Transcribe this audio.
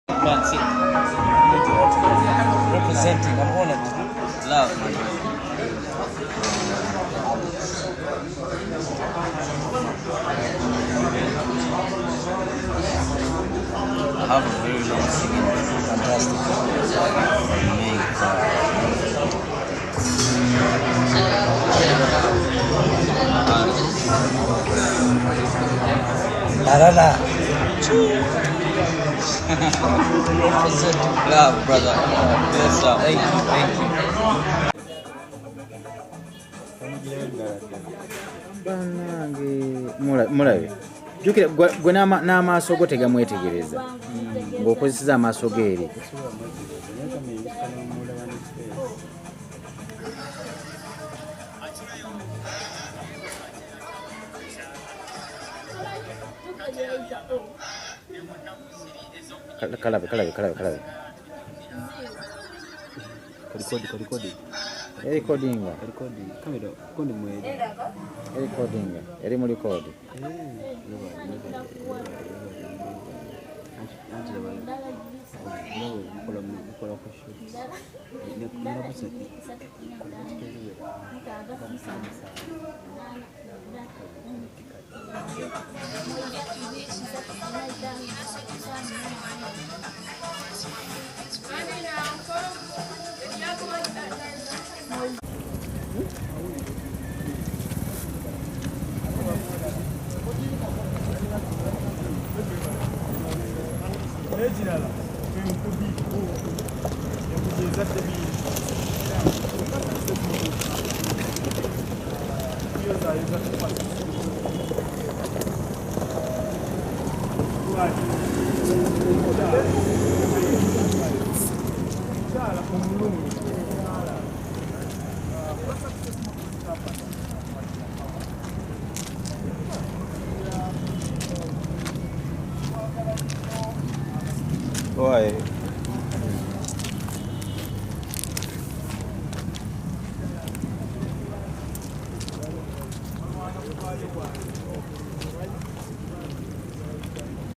That's it. Representing, I'm honored. Love, my brother. I have a very long singing. Fantastic. Barala. Love, brother. Yes, sir. Thank you. Thank you. Mulabe jukira gwe n'amaaso go tegamwetegereza ng'okozeseza amaaso ge eri kalabe recordinga eri mu record Why?